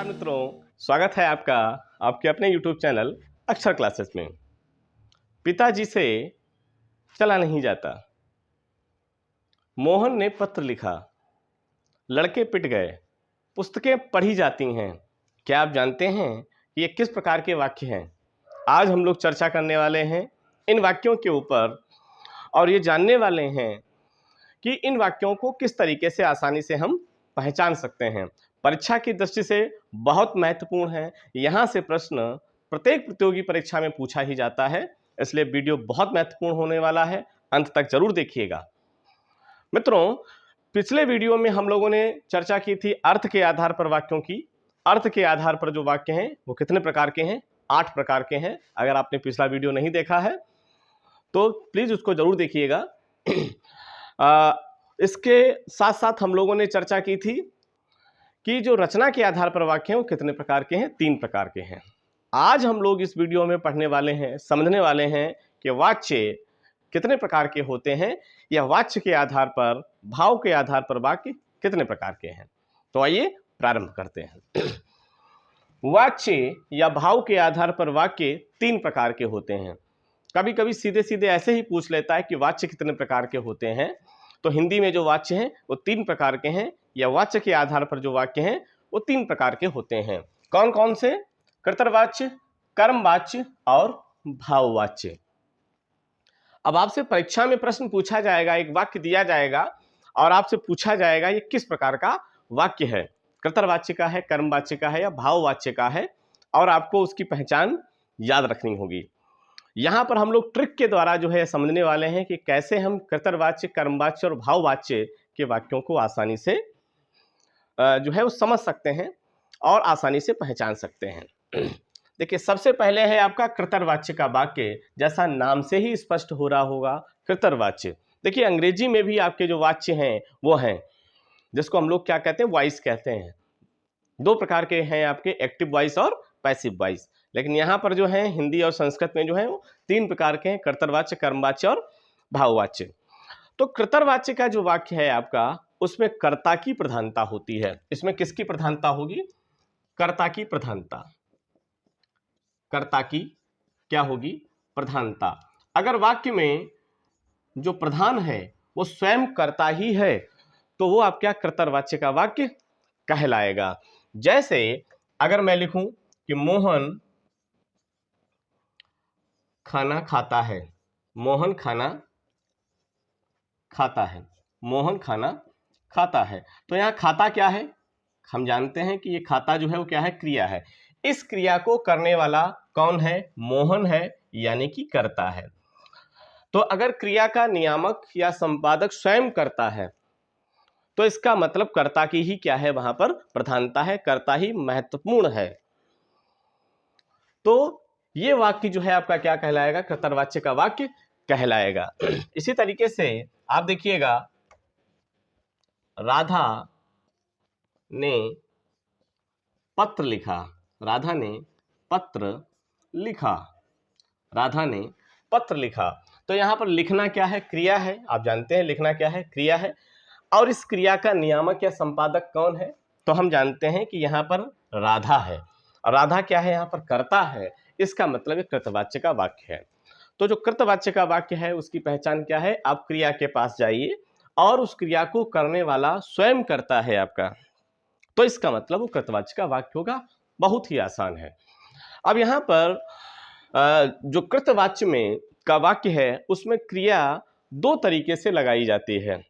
नमस्कार मित्रों, स्वागत है आपका आपके अपने YouTube चैनल अक्षर क्लासेस में। पिताजी से चला नहीं जाता। मोहन ने पत्र लिखा, लड़के पिट गए, पुस्तकें पढ़ी जाती हैं। क्या आप जानते हैं कि ये किस प्रकार के वाक्य हैं? आज हम लोग चर्चा करने वाले हैं इन वाक्यों के ऊपर और ये जानने वाले हैं कि इन वाक्यों को किस तरीके से आसानी से हम पहचान सकते हैं। परीक्षा की दृष्टि से बहुत महत्वपूर्ण है। यहाँ से प्रश्न प्रत्येक प्रतियोगी परीक्षा में पूछा ही जाता है, इसलिए वीडियो बहुत महत्वपूर्ण होने वाला है, अंत तक जरूर देखिएगा। मित्रों, पिछले वीडियो में हम लोगों ने चर्चा की थी अर्थ के आधार पर वाक्यों की। अर्थ के आधार पर जो वाक्य हैं वो कितने प्रकार के हैं? 8 प्रकार के हैं। अगर आपने पिछला वीडियो नहीं देखा है तो प्लीज उसको जरूर देखिएगा। इसके साथ साथ हम लोगों ने चर्चा की थी कि जो रचना के आधार पर वाक्य हैं वो कितने प्रकार के हैं? 3 प्रकार के हैं। आज हम लोग इस वीडियो में पढ़ने वाले हैं, समझने वाले हैं कि वाच्य कितने प्रकार के होते हैं या वाच्य के आधार पर, भाव के आधार पर वाक्य कितने प्रकार के हैं। तो आइए प्रारंभ करते हैं। वाच्य या भाव के आधार पर वाक्य 3 प्रकार के होते हैं। कभी कभी सीधे सीधे ऐसे ही पूछ लेता है कि वाच्य कितने प्रकार के होते हैं, तो हिंदी में जो वाच्य हैं वो 3 प्रकार के हैं, या वाच्य के आधार पर जो वाक्य हैं वो 3 प्रकार के होते हैं। कौन कौन से? कर्तृवाच्य, कर्मवाच्य और भाववाच्य। अब आपसे परीक्षा में प्रश्न पूछा जाएगा, एक वाक्य दिया जाएगा और आपसे पूछा जाएगा ये किस प्रकार का वाक्य है, कर्तृवाच्य का है, कर्मवाच्य का है या भाववाच्य का है, और आपको उसकी पहचान याद रखनी होगी। यहाँ पर हम लोग ट्रिक के द्वारा जो है समझने वाले हैं कि कैसे हम कर्तृवाच्य, कर्मवाच्य और भाववाच्य के वाक्यों को आसानी से जो है वो समझ सकते हैं और आसानी से पहचान सकते हैं। देखिए, सबसे पहले है आपका कर्तृवाच्य का वाक्य, जैसा नाम से ही स्पष्ट हो रहा होगा, कर्तृवाच्य। देखिए, अंग्रेजी में भी आपके जो वाच्य हैं वो हैं, जिसको हम लोग क्या कहते हैं? वॉइस कहते हैं। 2 प्रकार के हैं आपके, एक्टिव वॉइस और पैसिव वॉइस। लेकिन यहाँ पर जो है हिंदी और संस्कृत में जो है वो 3 प्रकार के हैं, कर्तृवाच्य, कर्मवाच्य और भाववाच्य। तो कर्तृवाच्य का जो वाक्य है आपका, उसमें कर्ता की प्रधानता होती है। इसमें किसकी प्रधानता होगी? कर्ता की प्रधानता। कर्ता की क्या होगी? प्रधानता। अगर वाक्य में जो प्रधान है वो स्वयं कर्ता ही है तो वो आप क्या कर्तृवाच्य का वाक्य कहलाएगा। जैसे अगर मैं लिखूं कि मोहन खाना खाता है, मोहन खाना खाता है, मोहन खाना खाता है, तो यहाँ खाता क्या है? हम जानते हैं कि ये खाता जो है वो क्या है? क्रिया है। इस क्रिया को करने वाला कौन है? मोहन है, यानी कि कर्ता है। तो अगर क्रिया का नियामक या संपादक स्वयं करता है तो इसका मतलब कर्ता की ही क्या है? वहां पर प्रधानता है, कर्ता ही महत्वपूर्ण है। तो ये वाक्य जो है आपका क्या कहलाएगा? कर्तृवाच्य का वाक्य कहलाएगा। इसी तरीके से आप देखिएगा, राधा ने पत्र लिखा, राधा ने पत्र लिखा, राधा ने पत्र लिखा। तो यहां पर लिखना क्या है? क्रिया है। आप जानते हैं लिखना क्या है? क्रिया है। और इस क्रिया का नियामक या संपादक कौन है? तो हम जानते हैं कि यहाँ पर राधा है, और राधा क्या है? यहाँ पर कर्ता है। इसका मतलब कृतवाच्य का वाक्य है। तो जो कृतवाच्य का वाक्य है उसकी पहचान क्या है? आप क्रिया के पास जाइए और उस क्रिया को करने वाला स्वयं करता है आपका, तो इसका मतलब वो कृतवाच्य का वाक्य होगा। बहुत ही आसान है। अब यहाँ पर जो कृतवाच्य में का वाक्य है उसमें क्रिया 2 तरीके से लगाई जाती है।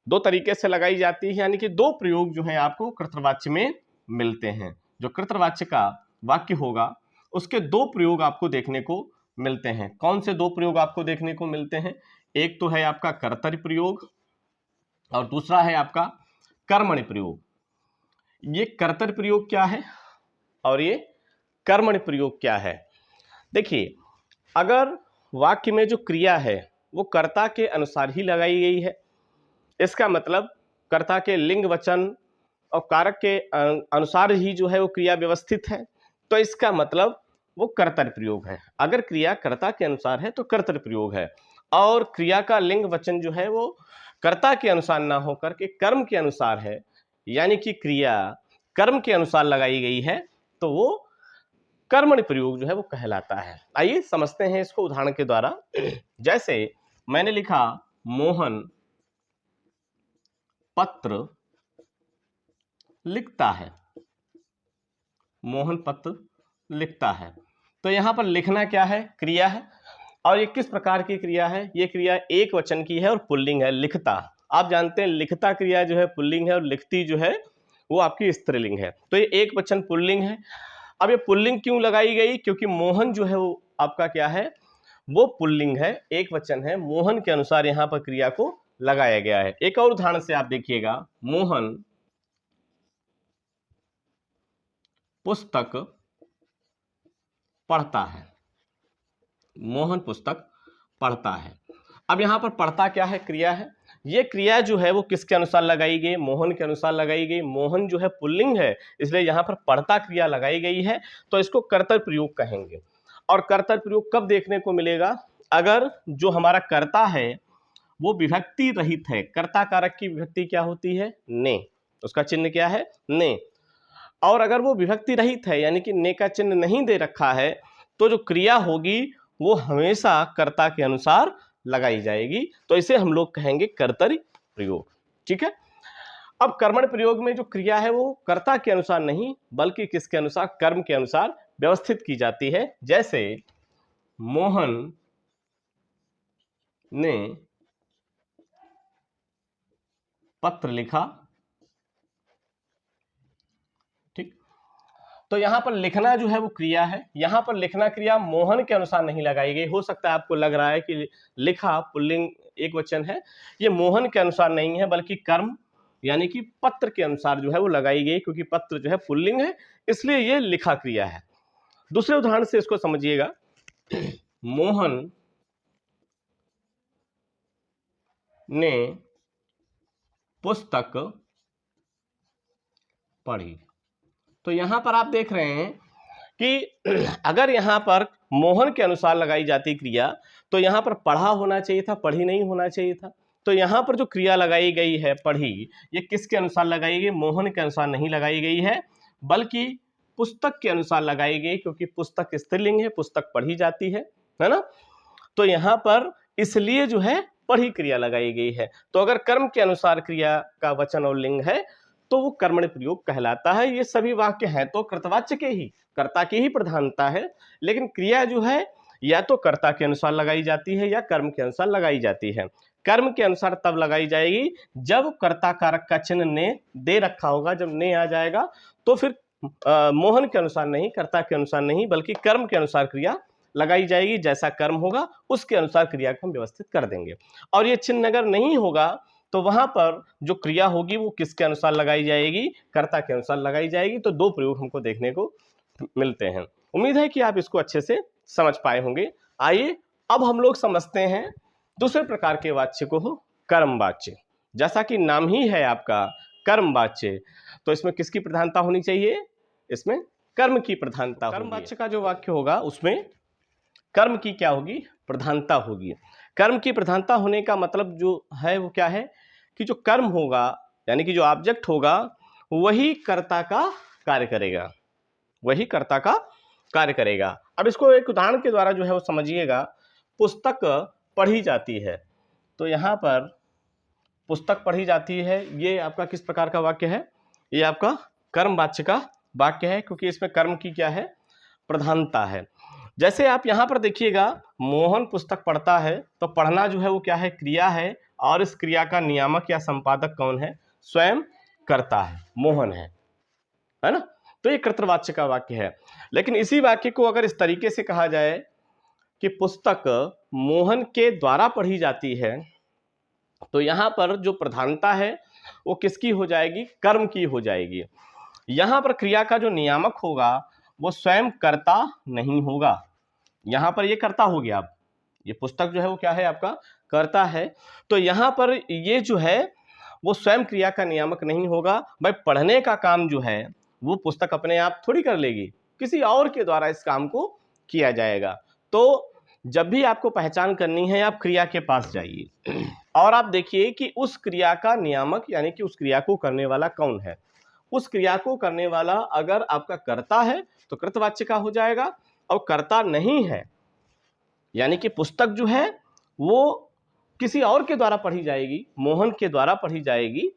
2 तरीके से लगाई जाती है, यानी कि 2 प्रयोग जो है आपको कृतवाच्य में मिलते हैं। जो कृतवाच्य का वाक्य होगा उसके 2 प्रयोग आपको देखने को मिलते हैं। कौन से 2 प्रयोग आपको देखने को मिलते हैं? एक तो है आपका कर्तरी प्रयोग और दूसरा है आपका कर्मणि प्रयोग। ये कर्तरी प्रयोग क्या है और ये कर्मणि प्रयोग क्या है? देखिए, अगर वाक्य में जो क्रिया है वो कर्ता के अनुसार ही लगाई गई है, इसका मतलब कर्ता के लिंग, वचन और कारक के अनुसार ही जो है वो क्रिया व्यवस्थित है, तो इसका मतलब वो कर्तरी प्रयोग है। अगर क्रिया कर्ता के अनुसार है तो कर्तरी प्रयोग है, और क्रिया का लिंग वचन जो है वो कर्ता के अनुसार ना होकर के कर्म के अनुसार है, यानी कि क्रिया कर्म के अनुसार लगाई गई है तो वो कर्मणि प्रयोग जो है वो कहलाता है। आइए समझते हैं इसको उदाहरण के द्वारा। जैसे मैंने लिखा मोहन पत्र लिखता है, मोहन पत्र लिखता है। तो यहां पर लिखना क्या है? क्रिया है। और ये किस प्रकार की क्रिया है? ये क्रिया एक वचन की है और पुल्लिंग है, लिखता। आप जानते हैं लिखता क्रिया जो है पुल्लिंग है और लिखती जो है वो आपकी स्त्रीलिंग है। तो ये एक वचन पुल्लिंग है। अब ये पुल्लिंग क्यों लगाई गई? क्योंकि मोहन जो है वो आपका क्या है? वो पुल्लिंग है, एक वचन है। मोहन के अनुसार यहाँ पर क्रिया को लगाया गया है। एक और उदाहरण से आप देखिएगा, मोहन पुस्तक पढ़ता है, मोहन पुस्तक पढ़ता है। अब यहां पर पढ़ता क्या है? क्रिया है। ये क्रिया जो है वो किसके अनुसार लगाई गई? मोहन के अनुसार लगाई गई। मोहन जो है पुल्लिंग है, इसलिए यहां पर पढ़ता क्रिया लगाई गई है, तो इसको कर्तव्य प्रयोग कहेंगे। और कर्तव्य प्रयोग कब देखने को मिलेगा? अगर जो हमारा कर्ता है वो विभक्ति रहित है। कर्ता कारक की विभक्ति क्या होती है? ने। उसका चिन्ह क्या है? ने। और अगर वो विभक्ति रहित है यानी कि ने का चिन्ह नहीं दे रखा है, तो जो क्रिया होगी वो हमेशा कर्ता के अनुसार लगाई जाएगी। तो इसे हम लोग कहेंगे कर्तरी प्रयोग। ठीक है। अब कर्मण प्रयोग में जो क्रिया है वो कर्ता के अनुसार नहीं बल्कि किसके अनुसार? कर्म के अनुसार व्यवस्थित की जाती है। जैसे मोहन ने पत्र लिखा। ठीक। तो यहां पर लिखना जो है वो क्रिया है। यहां पर लिखना क्रिया मोहन के अनुसार नहीं लगाई गई। हो सकता है आपको लग रहा है कि लिखा पुल्लिंग एक वचन है, ये मोहन के अनुसार नहीं है बल्कि कर्म यानी कि पत्र के अनुसार जो है वो लगाई गई, क्योंकि पत्र जो है पुल्लिंग है, इसलिए ये लिखा क्रिया है। दूसरे उदाहरण से इसको समझिएगा, मोहन ने पुस्तक पढ़ी। तो यहां पर आप देख रहे हैं कि अगर यहां पर मोहन के अनुसार लगाई जाती क्रिया तो यहां पर पढ़ा होना चाहिए था, पढ़ी नहीं होना चाहिए था। तो यहां पर जो क्रिया लगाई गई है पढ़ी, ये किसके अनुसार लगाई गई? मोहन के अनुसार नहीं लगाई गई है बल्कि पुस्तक के अनुसार लगाई गई, क्योंकि पुस्तक स्त्रीलिंग है, पुस्तक पढ़ी जाती है ना। तो यहां पर इसलिए जो है पढ़ी क्रिया लगाई गई है। तो अगर कर्म के अनुसार क्रिया का वचन और लिंग है तो वो कर्मणि प्रयोग कहलाता है। ये सभी वाक्य हैं तो कृतवाच्य के ही, कर्ता की ही प्रधानता है, लेकिन क्रिया जो है या तो कर्ता के अनुसार लगाई जाती है या कर्म के अनुसार लगाई जाती है। कर्म के अनुसार तब लगाई जाएगी जब कर्ता कारक का चिन्ह ने दे रखा होगा। जब ने आ जाएगा तो फिर मोहन के अनुसार नहीं, कर्ता के अनुसार नहीं बल्कि कर्म के अनुसार क्रिया लगाई जाएगी। जैसा कर्म होगा उसके अनुसार क्रिया को हम व्यवस्थित कर देंगे। और ये चिन्ह अगर नहीं होगा तो वहां पर जो क्रिया होगी वो किसके अनुसार लगाई जाएगी? कर्ता के अनुसार लगाई जाएगी। तो दो प्रयोग हमको देखने को मिलते हैं। उम्मीद है कि आप इसको अच्छे से समझ पाए होंगे। आइए अब हम लोग समझते हैं दूसरे प्रकार के वाच्य को, कर्म वाच्य। जैसा कि नाम ही है आपका कर्म वाच्य, तो इसमें किसकी प्रधानता होनी चाहिए? इसमें कर्म की प्रधानता। कर्म वाच्य का जो वाक्य होगा उसमें कर्म की क्या होगी? प्रधानता होगी। कर्म की प्रधानता होने का मतलब जो है वो क्या है कि जो कर्म होगा यानी कि जो ऑब्जेक्ट होगा वही कर्ता का कार्य करेगा, वही कर्ता का कार्य करेगा। अब इसको एक उदाहरण के द्वारा जो है वो समझिएगा। पुस्तक पढ़ी जाती है, तो यहाँ पर पुस्तक पढ़ी जाती है, ये आपका किस प्रकार का वाक्य है? ये आपका कर्म वाच्य का वाक्य है, क्योंकि इसमें कर्म की क्या है? प्रधानता है। जैसे आप यहाँ पर देखिएगा, मोहन पुस्तक पढ़ता है, तो पढ़ना जो है वो क्या है? क्रिया है। और इस क्रिया का नियामक या संपादक कौन है? स्वयं कर्ता है, मोहन है ना। तो ये कर्तृवाच्य का वाक्य है। लेकिन इसी वाक्य को अगर इस तरीके से कहा जाए कि पुस्तक मोहन के द्वारा पढ़ी जाती है, तो यहाँ पर जो प्रधानता है वो किसकी हो जाएगी? कर्म की हो जाएगी। यहाँ पर क्रिया का जो नियामक होगा वो स्वयं कर्ता नहीं होगा। यहाँ पर ये कर्ता हो गया। अब ये पुस्तक जो है वो क्या है? आपका कर्ता है। तो यहाँ पर ये जो है वो स्वयं क्रिया का नियामक नहीं होगा। भाई पढ़ने का काम जो है वो पुस्तक अपने आप थोड़ी कर लेगी, किसी और के द्वारा इस काम को किया जाएगा। तो जब भी आपको पहचान करनी है आप क्रिया के पास जाइए और आप देखिए कि उस क्रिया का नियामक यानी कि उस क्रिया को करने वाला कौन है। उस क्रिया को करने वाला अगर आपका कर्ता है तो कृतवाच्य का हो जाएगा, और कर्ता नहीं है यानी कि पुस्तक जो है वो किसी और के द्वारा पढ़ी जाएगी, मोहन के द्वारा पढ़ी जाएगी,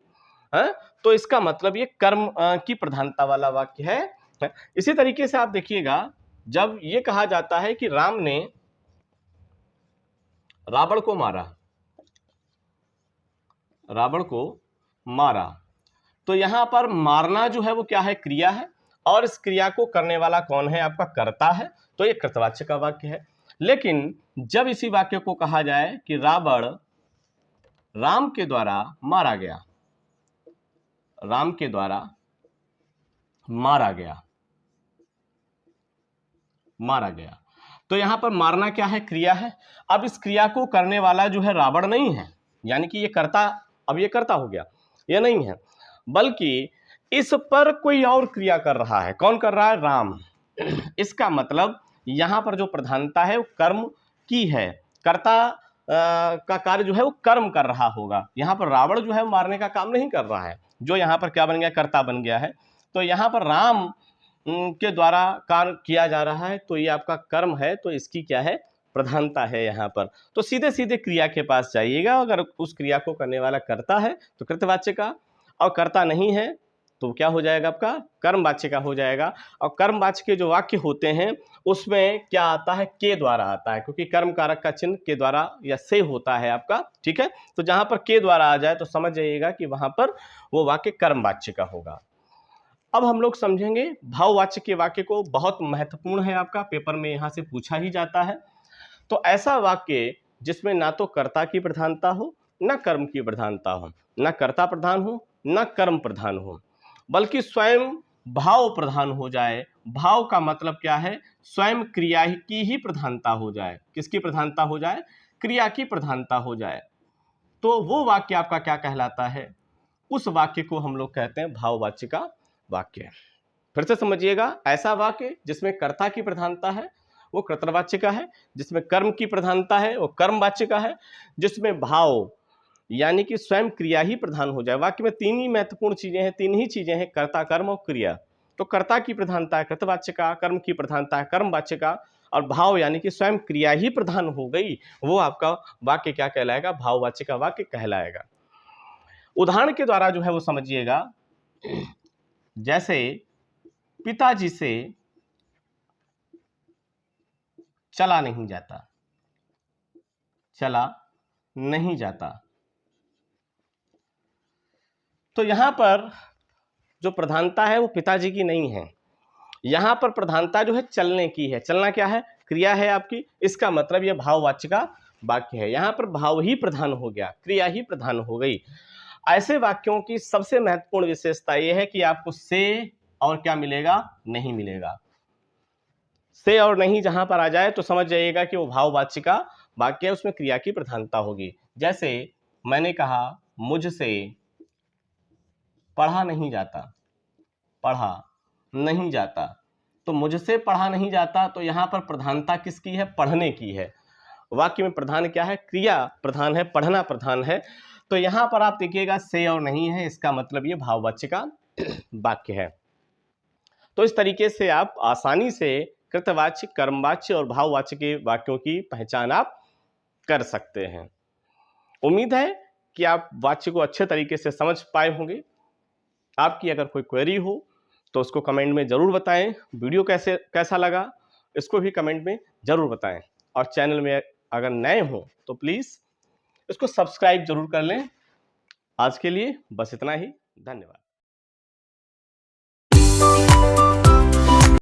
है? तो इसका मतलब ये कर्म की प्रधानता वाला वाक्य है। इसी तरीके से आप देखिएगा, जब ये कहा जाता है कि राम ने रावण को मारा, रावण को मारा, तो यहां पर मारना जो है वो क्या है, क्रिया है, और इस क्रिया को करने वाला कौन है, आपका कर्ता है, तो ये कृतवाच्य का वाक्य है। लेकिन जब इसी वाक्य को कहा जाए कि रावण राम के द्वारा मारा गया, राम के द्वारा मारा गया, मारा गया, तो यहां पर मारना क्या है, क्रिया है। अब इस क्रिया को करने वाला जो है रावण नहीं है, यानी कि ये कर्ता, अब ये कर्ता हो गया, ये नहीं है, बल्कि इस पर कोई और क्रिया कर रहा है। कौन कर रहा है, राम। इसका मतलब यहां पर जो प्रधानता है वो कर्म की है, कर्ता का कार्य जो है वो कर्म कर रहा होगा। यहां पर रावण जो है मारने का काम नहीं कर रहा है, जो यहां पर क्या बन गया, कर्ता बन गया है। तो यहां पर राम के द्वारा कार्य किया जा रहा है, तो ये आपका कर्म है, तो इसकी क्या है, प्रधानता है यहाँ पर। तो सीधे सीधे क्रिया के पास जाइएगा, अगर उस क्रिया को करने वाला कर्ता है तो कृतवाच्य का, और कर्ता नहीं है तो क्या हो जाएगा, आपका कर्मवाच्य का हो जाएगा। और कर्मवाच्य के जो वाक्य होते हैं उसमें क्या आता है, के द्वारा आता है, क्योंकि कर्म कारक का चिन्ह के द्वारा या से होता है आपका, ठीक है। तो जहां पर के द्वारा आ जाए तो समझ जाइएगा कि वहां पर वो वाक्य कर्मवाच्य का होगा। अब हम लोग समझेंगे भाववाच्य के वाक्य को, बहुत महत्वपूर्ण है, आपका पेपर में यहां से पूछा ही जाता है। तो ऐसा वाक्य जिसमें ना तो कर्ता की प्रधानता हो, ना कर्म की प्रधानता हो, ना कर्ता प्रधान हो, ना कर्म प्रधान हो, बल्कि स्वयं भाव प्रधान हो जाए। भाव का मतलब क्या है, स्वयं क्रिया की ही प्रधानता हो जाए। किसकी प्रधानता हो जाए, क्रिया की प्रधानता हो जाए, तो वो वाक्य आपका क्या कहलाता है, उस वाक्य को हम लोग कहते हैं भाववाच्य का वाक्य। फिर से समझिएगा, ऐसा वाक्य जिसमें कर्ता की प्रधानता है वो कर्तृवाच्य का है, जिसमें कर्म की प्रधानता है वो कर्मवाच्य का है, जिसमें भाव यानी कि स्वयं क्रिया ही प्रधान हो जाए। वाक्य में तीन ही महत्वपूर्ण चीजें हैं, तीन ही चीजें हैं, कर्ता, कर्म और क्रिया। तो कर्ता की प्रधानता है कृतवाच्य का, कर्म की प्रधानता है कर्मवाच्य का, और भाव यानी कि स्वयं क्रिया ही प्रधान हो गई, वो आपका वाक्य क्या कहलाएगा, भाववाच्य का वाक्य कहलाएगा। उदाहरण के द्वारा जो है वो समझिएगा, जैसे पिताजी से चला नहीं जाता, चला नहीं जाता, तो यहां पर जो प्रधानता है वो पिताजी की नहीं है, यहां पर प्रधानता जो है चलने की है। चलना क्या है, क्रिया है आपकी, इसका मतलब यह भाववाच्य का वाक्य है। यहां पर भाव ही प्रधान हो गया, क्रिया ही प्रधान हो गई। ऐसे वाक्यों की सबसे महत्वपूर्ण विशेषता यह है कि आपको से और क्या मिलेगा, नहीं मिलेगा। से और नहीं जहां पर आ जाए तो समझ जाइएगा कि वो भाववाच्य का वाक्य है, उसमें क्रिया की प्रधानता होगी। जैसे मैंने कहा मुझसे पढ़ा नहीं जाता, पढ़ा नहीं जाता, तो मुझसे पढ़ा नहीं जाता, तो यहां पर प्रधानता किसकी है, पढ़ने की है। वाक्य में प्रधान क्या है, क्रिया प्रधान है, पढ़ना प्रधान है। तो यहां पर आप देखिएगा से और नहीं है, इसका मतलब ये भाववाच्य का वाक्य है। तो इस तरीके से आप आसानी से कृतवाच्य, कर्मवाच्य और भाववाच्य के वाक्यों की पहचान आप कर सकते हैं। उम्मीद है कि आप वाच्य को अच्छे तरीके से समझ पाए होंगे। आपकी अगर कोई क्वेरी हो तो उसको कमेंट में ज़रूर बताएं। वीडियो कैसा लगा इसको भी कमेंट में ज़रूर बताएं, और चैनल में अगर नए हो तो प्लीज़ इसको सब्सक्राइब जरूर कर लें। आज के लिए बस इतना ही, धन्यवाद।